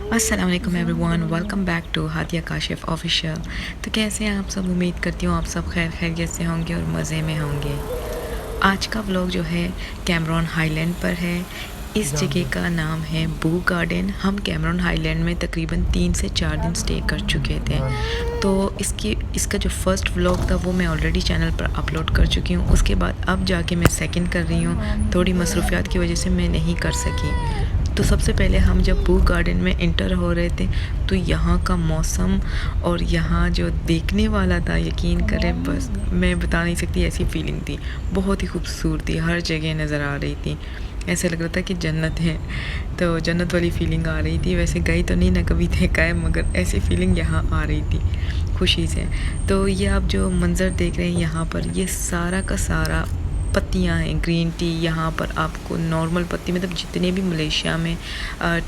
अस्सलाम वालेकुम everyone, welcome back to Hadiya Kashif official. तो कैसे हैं आप सब? उम्मीद करती हूँ आप सब खैर खैरियत से होंगे और मज़े में होंगे। आज का व्लॉग जो है कैमरॉन हाईलैंड पर है। इस जगह का नाम है बू गार्डन। हम कैमरॉन हाईलैंड में तकरीबन 3 से 4 दिन स्टे कर चुके थे। तो इसका जो फर्स्ट व्लॉग था वो मैं ऑलरेडी चैनल पर अपलोड कर चुकी हूँ। उसके बाद अब जाके मैं सेकंड कर रही हूँ, थोड़ी मसरूफियात की वजह से मैं नहीं कर सकी। तो सबसे पहले हम जब बू गार्डन में इंटर हो रहे थे तो यहाँ का मौसम और यहाँ जो देखने वाला था, यकीन करें बस मैं बता नहीं सकती, ऐसी फीलिंग थी। बहुत ही खूबसूरती हर जगह नज़र आ रही थी। ऐसे लग रहा था कि जन्नत है। तो जन्नत वाली फ़ीलिंग आ रही थी। वैसे गई तो नहीं ना कभी, देखा है, मगर ऐसी फ़ीलिंग यहाँ आ रही थी खुशी से। तो ये आप जो मंज़र देख रहे हैं यहाँ पर, ये सारा का सारा पत्तियाँ हैं, ग्रीन टी। यहाँ पर आपको नॉर्मल पत्ती, मतलब जितने भी मलेशिया में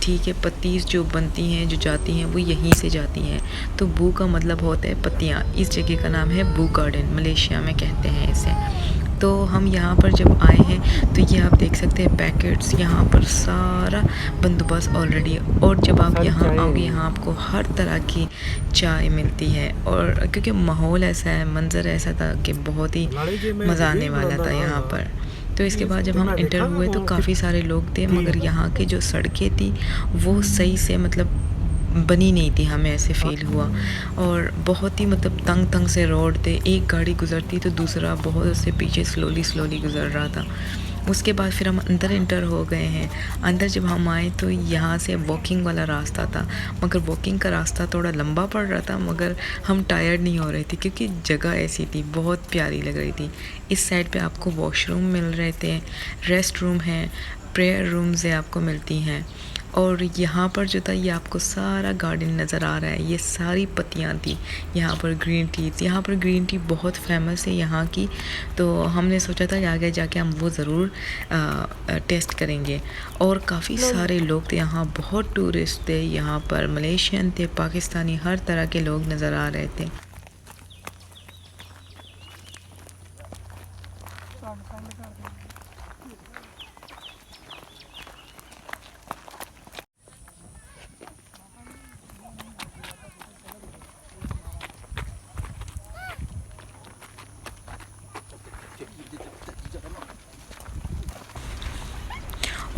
ठीक है पत्ती जो बनती हैं, जो जाती हैं, वो यहीं से जाती हैं। तो बू का मतलब होता है पत्तियाँ। इस जगह का नाम है बू गार्डन, मलेशिया में कहते हैं इसे। तो हम यहाँ पर जब आए हैं तो ये आप देख सकते हैं पैकेट्स, यहाँ पर सारा बंदोबस्त ऑलरेडी। और जब आप यहाँ आओगे, यहाँ आपको हर तरह की चाय मिलती है। और क्योंकि माहौल ऐसा है, मंज़र ऐसा था कि बहुत ही मज़ा आने वाला था यहाँ पर। तो इसके बाद जब हम इंटर हुए तो काफ़ी सारे लोग थे, मगर यहाँ की जो सड़कें थी वो सही से मतलब बनी नहीं थी, हमें ऐसे फ़ील हुआ। और बहुत ही मतलब तंग तंग से रोड थे, एक गाड़ी गुज़रती तो दूसरा बहुत उससे पीछे स्लोली गुज़र रहा था। उसके बाद फिर हम अंदर इंटर हो गए हैं। अंदर जब हम आए तो यहाँ से वॉकिंग वाला रास्ता था, मगर वॉकिंग का रास्ता थोड़ा लंबा पड़ रहा था, मगर हम टायर्ड नहीं हो रहे थे क्योंकि जगह ऐसी थी, बहुत प्यारी लग रही थी। इस साइड पे आपको वॉशरूम मिल रहे थे, रेस्ट रूम है, प्रेयर रूम्स है आपको मिलती हैं। और यहाँ पर जो था ये आपको सारा गार्डन नज़र आ रहा है, ये सारी पत्तियाँ थी। यहाँ पर ग्रीन टी, यहाँ पर ग्रीन टी बहुत फेमस है यहाँ की। तो हमने सोचा था कि आगे जाके हम वो ज़रूर टेस्ट करेंगे। और काफ़ी सारे लोग थे यहाँ, बहुत टूरिस्ट थे यहाँ पर, मलेशियन थे, पाकिस्तानी, हर तरह के लोग नज़र आ रहे थे।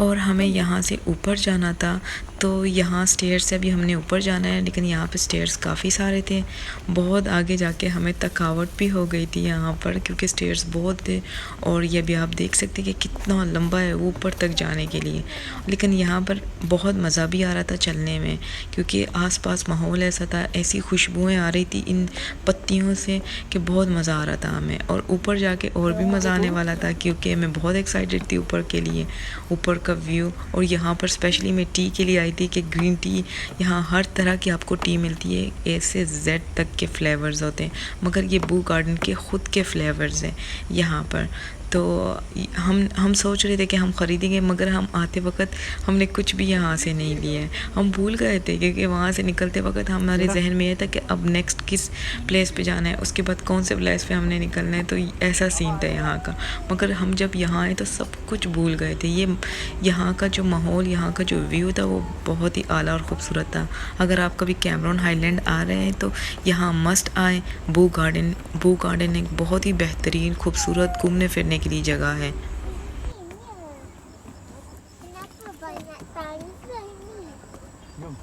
और हमें यहाँ से ऊपर जाना था, तो यहाँ स्टेयर्स से अभी हमने ऊपर जाना है, लेकिन यहाँ पे स्टेयर्स काफ़ी सारे थे। बहुत आगे जाके हमें थकावट भी हो गई थी यहाँ पर, क्योंकि स्टेयर्स बहुत थे। और ये भी आप देख सकते हैं कि कितना लंबा है ऊपर तक जाने के लिए। लेकिन यहाँ पर बहुत मज़ा भी आ रहा था चलने में, क्योंकि आसपास माहौल ऐसा था, ऐसी खुशबुएँ आ रही थी इन पत्तियों से कि बहुत मज़ा आ रहा था हमें। और ऊपर जाके और भी मज़ा आने वाला था, क्योंकि मैं बहुत एक्साइटेड थी ऊपर के लिए, ऊपर का व्यू। और यहाँ पर स्पेशली मैं टी के लिए आई थी कि ग्रीन टी, यहाँ हर तरह की आपको टी मिलती है, ए से जेड तक के फ्लेवर्स होते हैं, मगर ये बू गार्डन के ख़ुद के फ्लेवर्स हैं यहाँ पर। तो हम सोच रहे थे कि हम ख़रीदेंगे, मगर हम आते वक्त हमने कुछ भी यहाँ से नहीं लिया है। हम भूल गए थे, क्योंकि वहाँ से निकलते वक्त हमारे जहन में ये था कि अब नेक्स्ट किस प्लेस पे जाना है, उसके बाद कौन से प्लेस पे हमने निकलना है। तो ऐसा सीन था यहाँ का। मगर हम जब यहाँ आए तो सब कुछ भूल गए थे। ये यहाँ का जो माहौल, यहाँ का जो व्यू था वो बहुत ही आला और ख़ूबसूरत था। अगर आप कभी कैमरॉन हाईलैंड आ रहे हैं तो यहाँ मस्ट आए। बू गार्डन एक बहुत ही बेहतरीन खूबसूरत घूमने फिरने के लिए जगह है। Kenapa banyak tangga ni? Jom.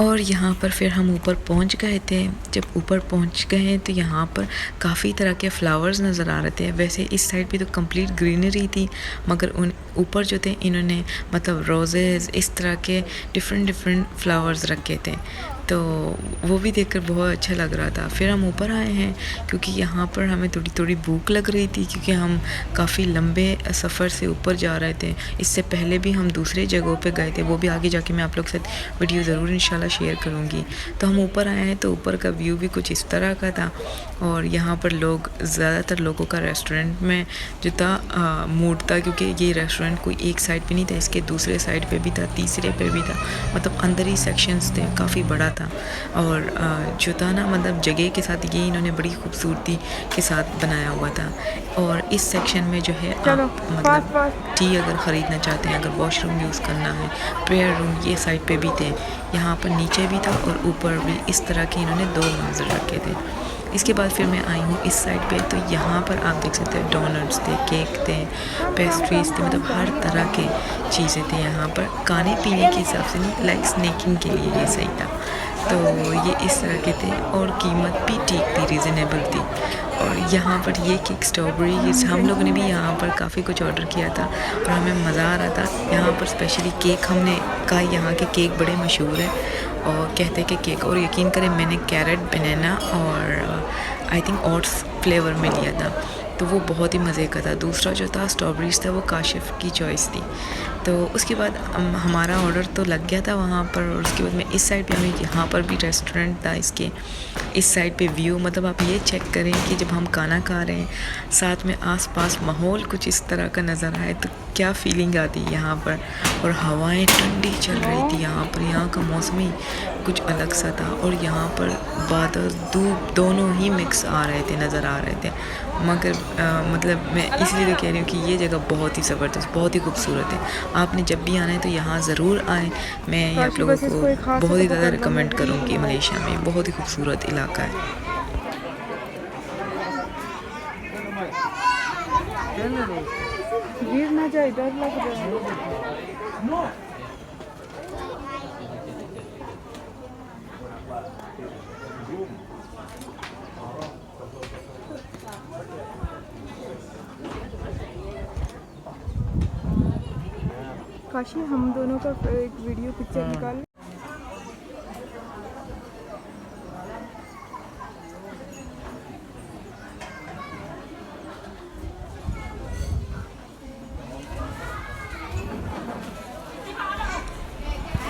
और यहाँ पर फिर हम ऊपर पहुँच गए थे। जब ऊपर पहुँच गए तो यहाँ पर काफ़ी तरह के फ्लावर्स नज़र आ रहे थे। वैसे इस साइड भी तो कंप्लीट ग्रीनरी थी, मगर उन ऊपर जो थे इन्होंने मतलब रोज़ेज़, इस तरह के डिफरेंट फ्लावर्स रखे थे। तो वो भी देखकर बहुत अच्छा लग रहा था। फिर हम ऊपर आए हैं क्योंकि यहाँ पर हमें थोड़ी थोड़ी भूख लग रही थी, क्योंकि हम काफ़ी लंबे सफ़र से ऊपर जा रहे थे। इससे पहले भी हम दूसरे जगहों पे गए थे, वो भी आगे जाके मैं आप लोग के साथ वीडियो ज़रूर इंशाल्लाह शेयर करूँगी। तो हम ऊपर आए हैं तो ऊपर का व्यू भी कुछ इस तरह का था, और यहाँ पर लोग ज़्यादातर लोगों का रेस्टोरेंट में जो था मूड था, क्योंकि ये रेस्टोरेंट कोई एक साइड पे नहीं था, इसके दूसरे साइड पे भी था, तीसरे पे भी था, मतलब अंदर ही सेक्शंस थे, काफ़ी बड़ा था। और जो था ना, मतलब जगह के साथ ये इन्होंने बड़ी खूबसूरती के साथ बनाया हुआ था। और इस सेक्शन में जो है आप मतलब टी अगर ख़रीदना चाहते हैं, अगर वॉशरूम यूज़ करना है, प्रेयर रूम ये साइड पे भी थे, यहाँ पर नीचे भी था और ऊपर भी, इस तरह के इन्होंने 2 मंज़र रखे थे। इसके बाद फिर मैं आई हूँ इस साइड पे, तो यहाँ पर आप देख सकते हैं डोनट्स थे, केक थे, पेस्ट्रीज थे, मतलब हर तरह के चीज़ें थे यहाँ पर। खाने पीने के हिसाब से नहीं, लाइक स्नैकिंग के लिए ये सही था। तो ये इस तरह के थे और कीमत भी ठीक थी, रीज़नेबल थी। और यहाँ पर ये केक स्ट्रॉबेरी, हम लोगों ने भी यहाँ पर काफ़ी कुछ ऑर्डर किया था और हमें मज़ा आ रहा था। यहाँ पर स्पेशली केक हमने कहा, यहाँ के केक बड़े मशहूर हैं और कहते हैं कि केक, और यकीन करें मैंने कैरेट, बनाना और आई थिंक ओट्स फ्लेवर में लिया था, तो वो बहुत ही मज़े का था। दूसरा जो था स्ट्रॉबेरीज था, वो काशिफ़ की चॉइस थी। तो उसके बाद हमारा ऑर्डर तो लग गया था वहाँ पर, और उसके बाद मैं इस साइड पे हमें, यहाँ पर भी रेस्टोरेंट था, इसके इस साइड पे व्यू, मतलब आप ये चेक करें कि जब हम खाना खा रहे हैं साथ में आसपास माहौल कुछ इस तरह का नज़र आए तो क्या फीलिंग आती है यहाँ पर। और हवाएं ठंडी चल रही थी यहाँ पर, यहाँ का मौसम ही कुछ अलग सा था। और यहाँ पर बादल धूप दोनों ही मिक्स आ रहे थे, नज़र आ रहे थे। मगर मतलब मैं इसलिए तो कह रही हूँ कि ये जगह बहुत ही ज़बरदस्त, बहुत ही खूबसूरत है। आपने जब भी आना है तो यहाँ ज़रूर आएँ। मैं आप लोगों को बहुत ही ज़्यादा रिकमेंड करूँगी। मलेशिया में बहुत ही खूबसूरत इलाका है। गिर ना जाए, डर लग रहा है। काशी, हम दोनों का एक वीडियो पिक्चर निकाल।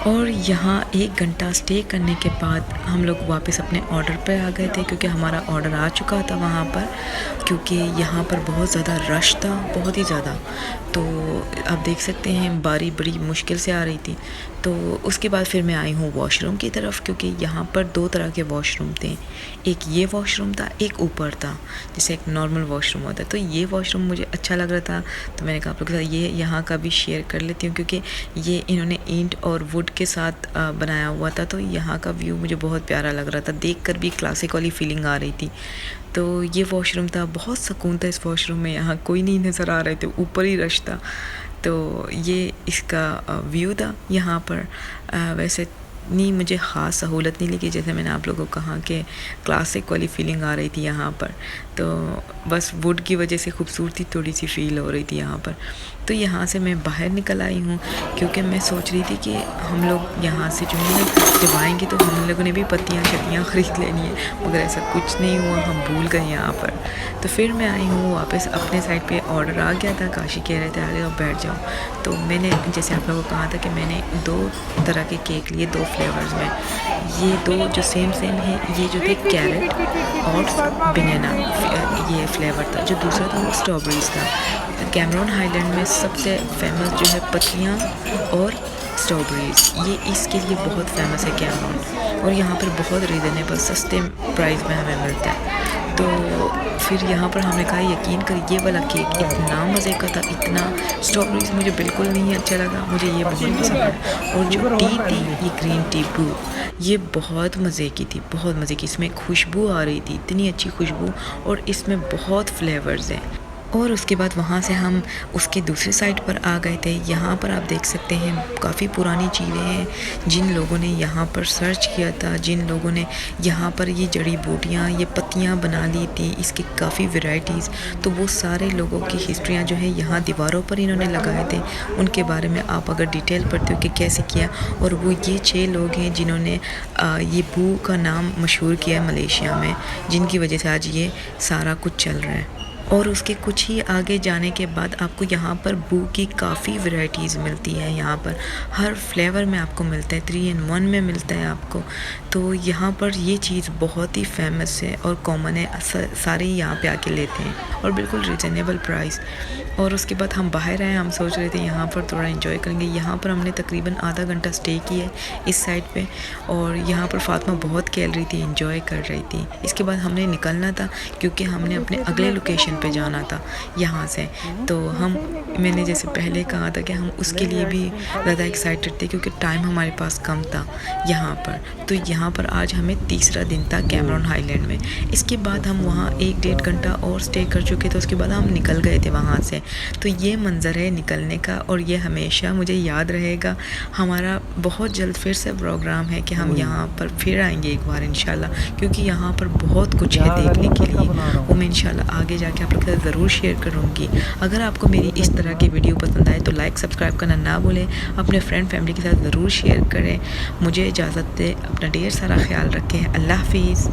और यहाँ 1 घंटा स्टे करने के बाद हम लोग वापस अपने ऑर्डर पे आ गए थे, क्योंकि हमारा ऑर्डर आ चुका था वहाँ पर, क्योंकि यहाँ पर बहुत ज़्यादा रश था, बहुत ही ज़्यादा। तो आप देख सकते हैं बारी बड़ी मुश्किल से आ रही थी। तो उसके बाद फिर मैं आई हूँ वॉशरूम की तरफ, क्योंकि यहाँ पर 2 तरह के वॉशरूम थे। एक ये वॉशरूम था, एक ऊपर था, जैसे एक नॉर्मल वॉशरूम होता है। तो ये वॉशरूम मुझे अच्छा लग रहा था, तो मैंने कहा आप लोग के साथ ये यहाँ का भी शेयर कर लेती हूँ, क्योंकि ये इन्होंने ईंट और वुड के साथ बनाया हुआ था। तो यहाँ का व्यू मुझे बहुत प्यारा लग रहा था, देखकर भी क्लासिक वाली फीलिंग आ रही थी। तो ये वॉशरूम था, बहुत सुकून था इस वॉशरूम में, यहाँ कोई नहीं नज़र आ रहे थे, ऊपर ही रश था। तो ये इसका व्यू था यहाँ पर। वैसे नहीं मुझे ख़ास सहूलत नहीं लगी, जैसे मैंने आप लोगों को कहा कि क्लासिक वाली फीलिंग आ रही थी यहाँ पर। तो बस वुड की वजह से खूबसूरती थोड़ी सी फ़ील हो रही थी यहाँ पर। तो यहाँ से मैं बाहर निकल आई हूँ, क्योंकि मैं सोच रही थी कि हम लोग यहाँ से जो है जब आएँगे तो हम लोगों ने भी पत्तियाँ शत्तियाँ ख़रीद लेनी है, मगर ऐसा कुछ नहीं हुआ, हम भूल गए यहाँ पर। तो फिर मैं आई हूँ वापस अपने साइड पे। ऑर्डर आ गया था, काशी कह रहे थे आ जाओ बैठ जाओ। तो मैंने जैसे आप लोगों को कहा था कि मैंने 2 तरह के केक लिए, 2 फ्लेवर्स में। ये 2 जो सेम है, ये जो थे कैरेट और बनाना ये फ्लेवर था, जो दूसरा था वो स्ट्रॉबेरीज़ था। कैमरून हाईलैंड में सबसे फेमस जो है पत्तियाँ और स्ट्रॉबेरीज़, ये इसके लिए बहुत फेमस है कैमरून, और यहाँ पर बहुत रीज़नेबल सस्ते प्राइस में हमें मिलता है। तो फिर यहाँ पर हमने कहा यकीन कर ये वाला केक इतना मज़े का था, इतना स्ट्रॉबेरीज़ मुझे बिल्कुल नहीं अच्छा लगा, मुझे ये बहुत पसंद आया। और जो टी थी, ये ग्रीन टी ब्रू, ये बहुत मज़े की थी, बहुत मज़े की। इसमें खुशबू आ रही थी, इतनी अच्छी खुशबू, और इसमें बहुत फ्लेवर्स हैं। और उसके बाद वहाँ से हम उसके दूसरे साइड पर आ गए थे। यहाँ पर आप देख सकते हैं काफ़ी पुरानी चीज़ें हैं, जिन लोगों ने यहाँ पर सर्च किया था, जिन लोगों ने यहाँ पर ये जड़ी बूटियाँ, ये पत्तियाँ बना ली थी, इसकी काफ़ी वैरायटीज़, तो वो सारे लोगों की हिस्ट्रियाँ जो है यहाँ दीवारों पर इन्होंने लगाए थे। उनके बारे में आप अगर डिटेल पढ़ते हो कि कैसे किया, और वो ये 6 लोग हैं जिन्होंने ये बू का नाम मशहूर किया है मलेशिया में, जिनकी वजह से आज ये सारा कुछ चल रहा है। और उसके कुछ ही आगे जाने के बाद आपको यहाँ पर बू की काफ़ी वैरायटीज़ मिलती है। यहाँ पर हर फ्लेवर में आपको मिलता है, 3 in 1 में मिलता है आपको। तो यहाँ पर ये चीज़ बहुत ही फेमस है और कॉमन है, सारे यहाँ पे आके लेते हैं और बिल्कुल रिजनेबल प्राइस। और उसके बाद हम बाहर आए, हम सोच रहे थे यहाँ पर थोड़ा एंजॉय करेंगे। यहाँ पर हमने तकरीबन आधा घंटा स्टे किया है इस साइड पे, और यहाँ पर फातिमा बहुत खेल रही थी, एंजॉय कर रही थी। इसके बाद हमने निकलना था क्योंकि हमने अपने अगले लोकेशन पे जाना था यहाँ से। तो मैंने जैसे पहले कहा था कि हम उसके लिए भी ज़्यादा एक्साइटेड थे क्योंकि टाइम हमारे पास कम था यहाँ पर। तो यहाँ पर आज हमें तीसरा दिन था कैमरॉन हाईलैंड में। इसके बाद हम वहाँ 1-1.5 घंटा और स्टे कर चुके थे। उसके बाद हम निकल गए थे वहाँ से। तो ये मंज़र है निकलने का, और ये हमेशा मुझे याद रहेगा। हमारा बहुत जल्द फिर से प्रोग्राम है कि हम यहाँ पर फिर आएंगे एक बार इंशाल्लाह, क्योंकि यहाँ पर बहुत कुछ है देखने के लिए। वो मैं इंशाल्लाह आगे जाके आप लोग के साथ ज़रूर शेयर करूँगी। अगर आपको मेरी इस तरह की वीडियो पसंद आए तो लाइक सब्सक्राइब करना ना भूलें, अपने फ्रेंड फैमिली के साथ ज़रूर शेयर करें। मुझे इजाज़त दें, अपना ढेर सारा ख्याल रखें। अल्लाह हाफिज़।